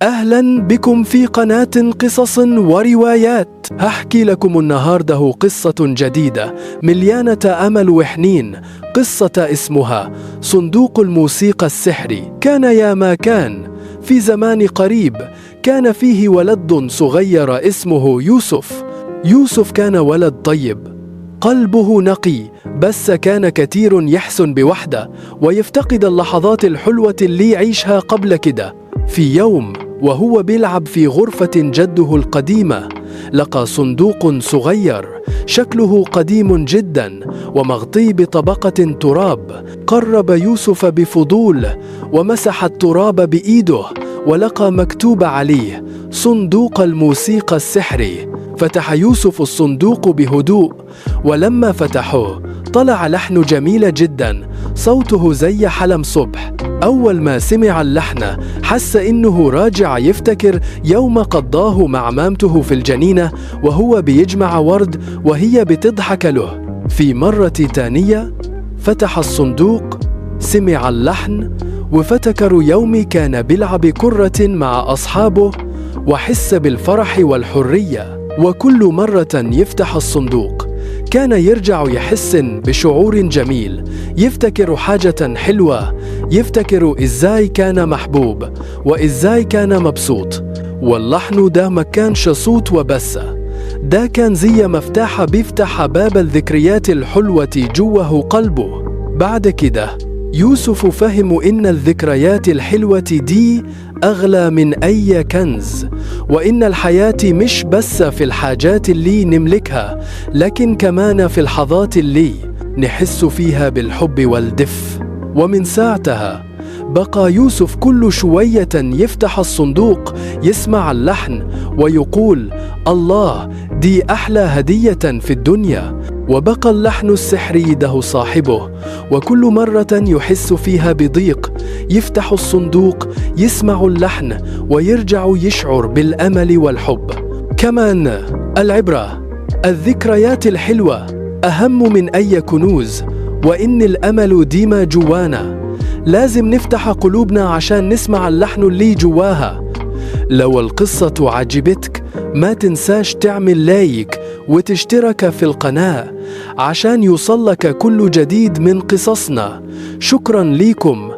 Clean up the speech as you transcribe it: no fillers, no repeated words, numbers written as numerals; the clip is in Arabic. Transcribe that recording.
أهلا بكم في قناة قصص وروايات. هحكي لكم النهاردة قصة جديدة مليانة أمل وحنين. قصة اسمها صندوق الموسيقى السحري. كان يا ما كان في زمان قريب كان فيه ولد صغير اسمه يوسف. يوسف كان ولد طيب، قلبه نقي، بس كان كتير يحزن بوحده ويفتقد اللحظات الحلوة اللي يعيشها قبل كده. في يوم وهو بيلعب في غرفة جده القديمة، لقى صندوق صغير شكله قديم جدا ومغطي بطبقة تراب. قرب يوسف بفضول ومسح التراب بإيده ولقى مكتوب عليه صندوق الموسيقى السحري. فتح يوسف الصندوق بهدوء، ولما فتحه طلع لحن جميل جدا صوته زي حلم صبح. أول ما سمع اللحن حس إنه راجع يفتكر يوم قضاه مع مامته في الجنينة وهو بيجمع ورد وهي بتضحك له. في مرة تانية فتح الصندوق، سمع اللحن وافتكر يوم كان بيلعب كرة مع أصحابه وحس بالفرح والحرية. وكل مرة يفتح الصندوق كان يرجع يحس بشعور جميل، يفتكر حاجة حلوة، يفتكر إزاي كان محبوب وإزاي كان مبسوط. واللحن ده ما كانش صوت وبس، ده كان زي مفتاح بيفتح باب الذكريات الحلوة جوه قلبه. بعد كده يوسف فهم إن الذكريات الحلوة دي أغلى من أي كنز، وإن الحياة مش بس في الحاجات اللي نملكها، لكن كمان في اللحظات اللي نحس فيها بالحب والدفء. ومن ساعتها بقى يوسف كل شوية يفتح الصندوق يسمع اللحن ويقول الله، دي أحلى هدية في الدنيا. وبقى اللحن السحري يده صاحبه، وكل مرة يحس فيها بضيق يفتح الصندوق يسمع اللحن ويرجع يشعر بالأمل والحب. كمان العبرة، الذكريات الحلوة أهم من أي كنوز، وإن الأمل ديما جوانا. لازم نفتح قلوبنا عشان نسمع اللحن اللي جواها. لو القصة عجبتك ما تنساش تعمل لايك وتشترك في القناة عشان يوصلك كل جديد من قصصنا. شكرا ليكم.